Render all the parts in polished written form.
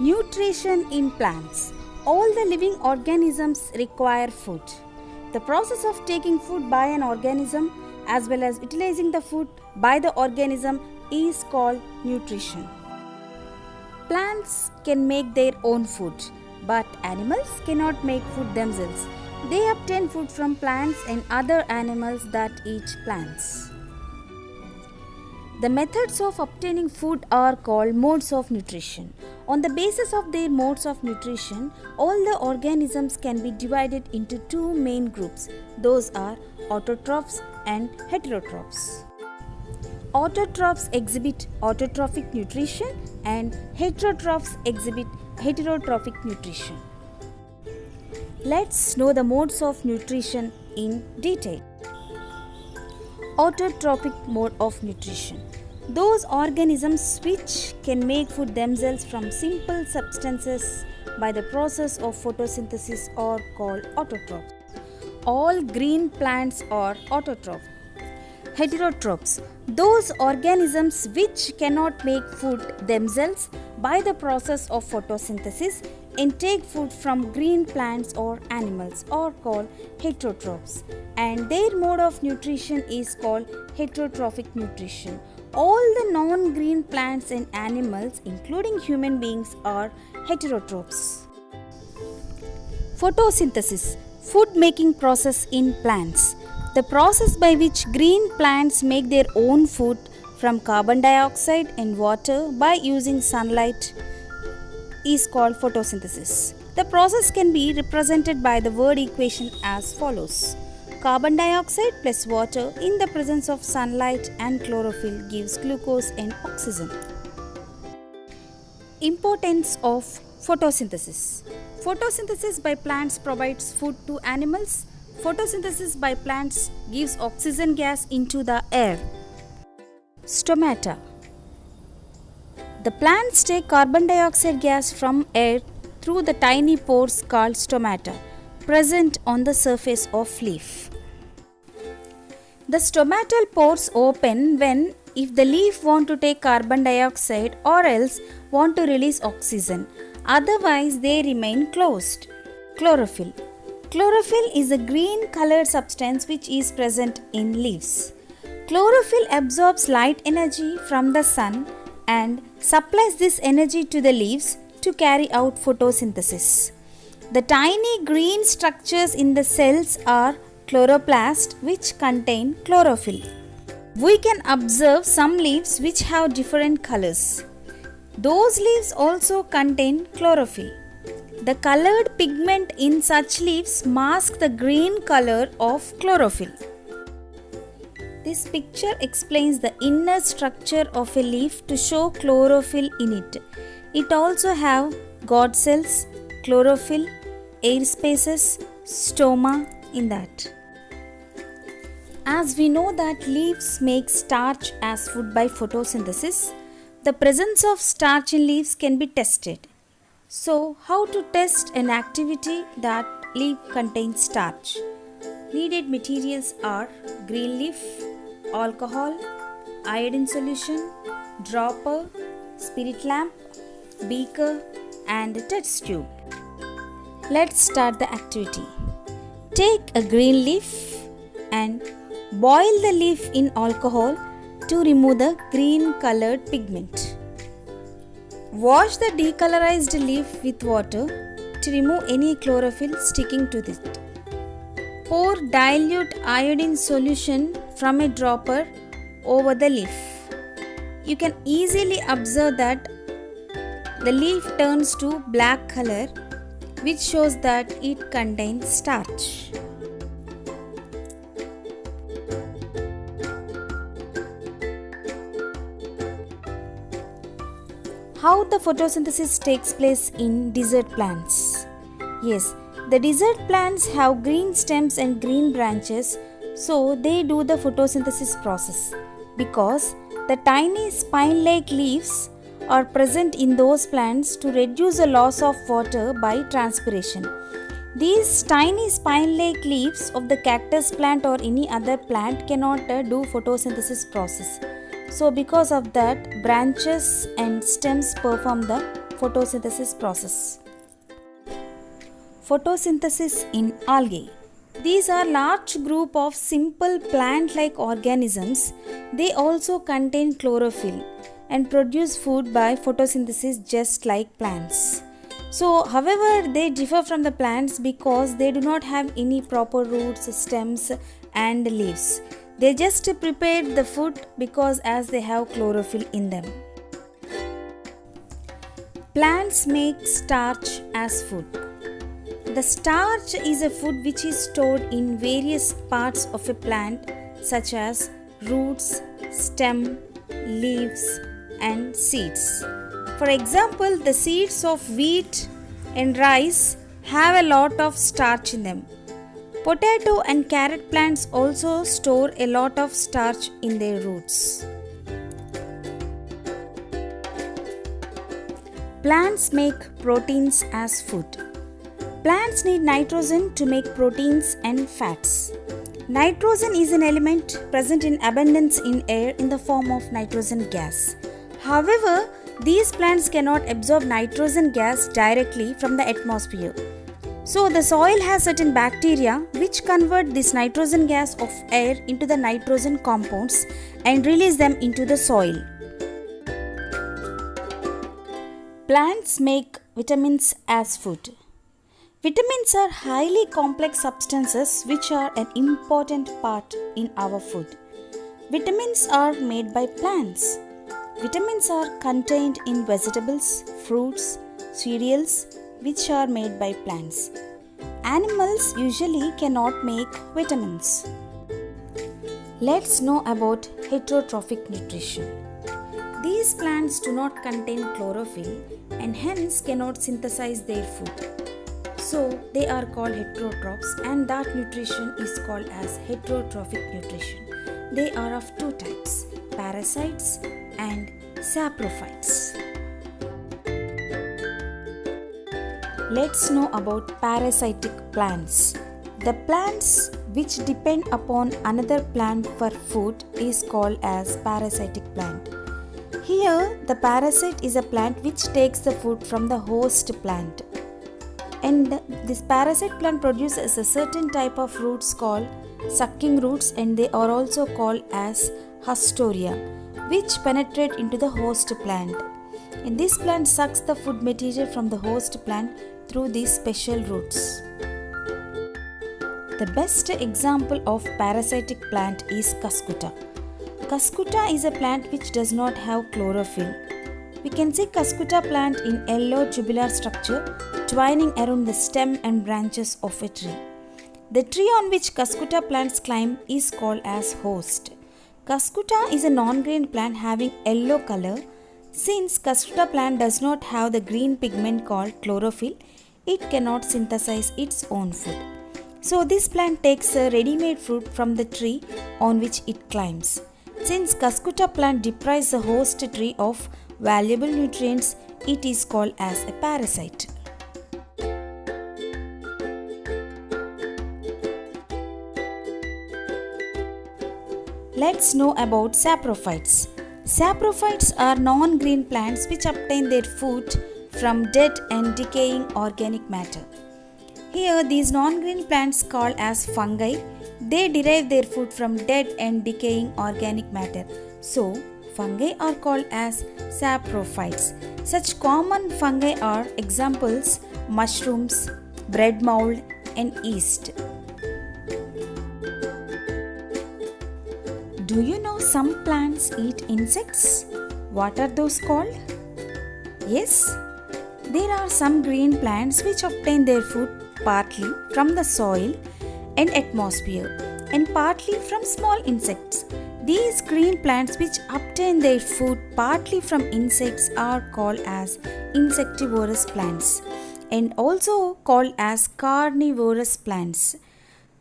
Nutrition in plants. All the living organisms require food. The process of taking food by an organism as well as utilizing the food by the organism is called nutrition. Plants can make their own food, but animals cannot make food themselves. They obtain food from plants and other animals that eat plants. The methods of obtaining food are called modes of nutrition. On the basis of their modes of nutrition, all the organisms can be divided into two main groups. Those are autotrophs and heterotrophs. Autotrophs exhibit autotrophic nutrition and heterotrophs exhibit heterotrophic nutrition. Let's know the modes of nutrition in detail. Autotrophic mode of nutrition. Those organisms which can make food themselves from simple substances by the process of photosynthesis are called autotrophs. All green plants are autotrophs. Heterotrophs. Those organisms which cannot make food themselves by the process of photosynthesis and take food from green plants or animals are called heterotrophs, and their mode of nutrition is called heterotrophic nutrition. All the non-green plants and animals including human beings are heterotrophs. Photosynthesis, food making process in plants. The process by which green plants make their own food from carbon dioxide and water by using sunlight is called photosynthesis. The process can be represented by the word equation as follows. Carbon dioxide plus water in the presence of sunlight and chlorophyll gives glucose and oxygen. Importance of photosynthesis. Photosynthesis by plants provides food to animals. Photosynthesis by plants gives oxygen gas into the air. Stomata. The plants take carbon dioxide gas from air through the tiny pores called stomata, present on the surface of leaf. The stomatal pores open when if the leaf want to take carbon dioxide or else want to release oxygen. Otherwise they remain closed. Chlorophyll. Chlorophyll is a green colored substance which is present in leaves. Chlorophyll absorbs light energy from the sun and supplies this energy to the leaves to carry out photosynthesis. The tiny green structures in the cells are chloroplast which contain chlorophyll. We can observe some leaves which have different colors. Those leaves also contain chlorophyll. The colored pigment in such leaves mask the green color of chlorophyll. This picture explains the inner structure of a leaf to show chlorophyll in it. It also have God cells, chlorophyll, air spaces, stoma in that. As we know that leaves make starch as food by photosynthesis, the presence of starch in leaves can be tested. So, how to test an activity that leaf contains starch? Needed materials are green leaf, alcohol, iodine solution, dropper, spirit lamp, beaker and test tube. Let's start the activity. Take a green leaf and boil the leaf in alcohol to remove the green colored pigment. Wash the decolorized leaf with water to remove any chlorophyll sticking to it. Pour dilute iodine solution from a dropper over the leaf. You can easily observe that the leaf turns to black color, which shows that it contains starch. How the photosynthesis takes place in desert plants? Yes, the desert plants have green stems and green branches, so they do the photosynthesis process because the tiny spine-like leaves are present in those plants to reduce the loss of water by transpiration. These tiny spine-like leaves of the cactus plant or any other plant cannot do photosynthesis process. So because of that, branches and stems perform the photosynthesis process. Photosynthesis in algae. These are large group of simple plant-like organisms. They also contain chlorophyll and produce food by photosynthesis just like plants. So, however, they differ from the plants because they do not have any proper roots, stems and leaves. They just prepare the food because as they have chlorophyll in them. Plants make starch as food. The starch is a food which is stored in various parts of a plant such as roots, stem, leaves and seeds. For example, the seeds of wheat and rice have a lot of starch in them. Potato and carrot plants also store a lot of starch in their roots. Plants make proteins as food. Plants need nitrogen to make proteins and fats. Nitrogen is an element present in abundance in air in the form of nitrogen gas. However, these plants cannot absorb nitrogen gas directly from the atmosphere. So, the soil has certain bacteria which convert this nitrogen gas of air into the nitrogen compounds and release them into the soil. Plants make vitamins as food. Vitamins are highly complex substances which are an important part in our food. Vitamins are made by plants. Vitamins are contained in vegetables, fruits, cereals which are made by plants. Animals usually cannot make vitamins. Let's know about heterotrophic nutrition. These plants do not contain chlorophyll and hence cannot synthesize their food. So they are called heterotrophs and that nutrition is called as heterotrophic nutrition. They are of two types, parasites and saprophytes. Let's know about parasitic plants. The plants which depend upon another plant for food is called as parasitic plant. Here, the parasite is a plant which takes the food from the host plant. And this parasite plant produces a certain type of roots called sucking roots and they are also called as hastoria, which penetrate into the host plant. And this plant sucks the food material from the host plant through these special roots. The best example of parasitic plant is Cuscuta. Cuscuta is a plant which does not have chlorophyll. We can see Cuscuta plant in yellow tubular structure twining around the stem and branches of a tree. The tree on which Cuscuta plants climb is called as host. Cuscuta is a non-green plant having yellow color. Since Cuscuta plant does not have the green pigment called chlorophyll, it cannot synthesize its own food. So this plant takes a ready-made fruit from the tree on which it climbs. Since Cuscuta plant deprives the host tree of valuable nutrients, it is called as a parasite. Let's know about saprophytes. Saprophytes are non-green plants which obtain their food from dead and decaying organic matter. Here, these non-green plants called as fungi, they derive their food from dead and decaying organic matter. So, fungi are called as saprophytes. Such common fungi are examples mushrooms, bread mold and yeast. Do you know some plants eat insects? What are those called? Yes, there are some green plants which obtain their food partly from the soil and atmosphere and partly from small insects. These green plants which obtain their food partly from insects are called as insectivorous plants and also called as carnivorous plants.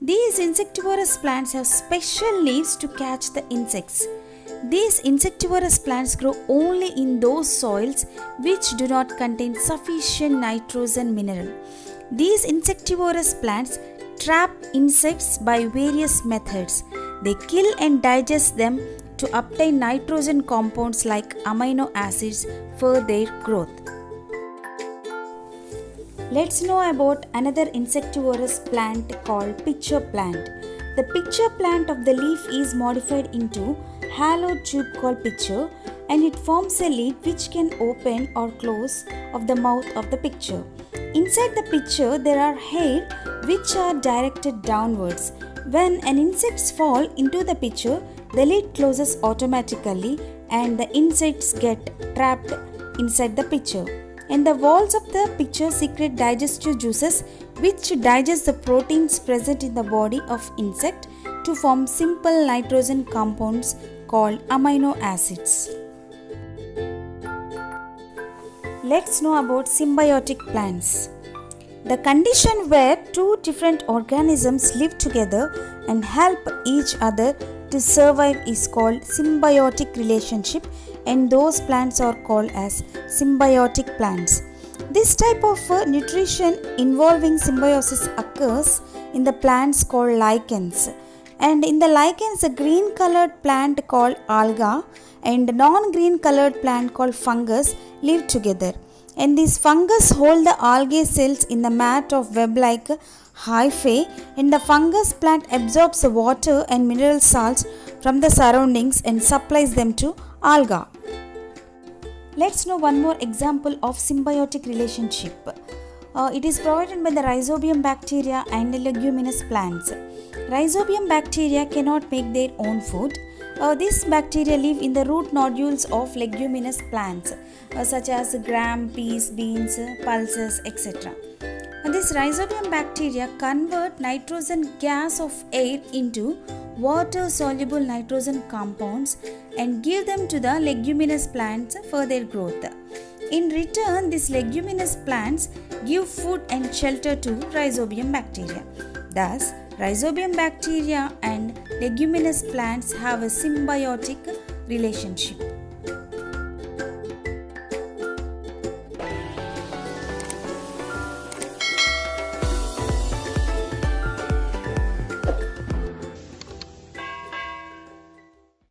These insectivorous plants have special leaves to catch the insects. These insectivorous plants grow only in those soils which do not contain sufficient nitrogen mineral. These insectivorous plants trap insects by various methods. They kill and digest them to obtain nitrogen compounds like amino acids for their growth. Let's know about another insectivorous plant called pitcher plant. The pitcher plant of the leaf is modified into hollow tube called pitcher, and it forms a lid which can open or close of the mouth of the pitcher. Inside the pitcher there are hair which are directed downwards. When an insect falls into the pitcher, the lid closes automatically and the insects get trapped inside the pitcher. And the walls of the pitcher secrete digestive juices which digest the proteins present in the body of insect to form simple nitrogen compounds called amino acids. Let's know about symbiotic plants. The condition where two different organisms live together and help each other to survive is called symbiotic relationship, and those plants are called as symbiotic plants. This type of nutrition involving symbiosis occurs in the plants called lichens. And in the lichens, a green colored plant called alga and a non-green colored plant called fungus live together. And these fungus hold the algae cells in the mat of web-like hyphae, and the fungus plant absorbs the water and mineral salts from the surroundings and supplies them to alga. Let's know one more example of symbiotic relationship. It is provided by the Rhizobium bacteria and the leguminous plants. Rhizobium bacteria cannot make their own food. These bacteria live in the root nodules of leguminous plants such as gram, peas, beans, pulses, etc. This Rhizobium bacteria convert nitrogen gas of air into water-soluble nitrogen compounds and give them to the leguminous plants for their growth. In return, these leguminous plants give food and shelter to Rhizobium bacteria. Thus, Rhizobium bacteria and leguminous plants have a symbiotic relationship.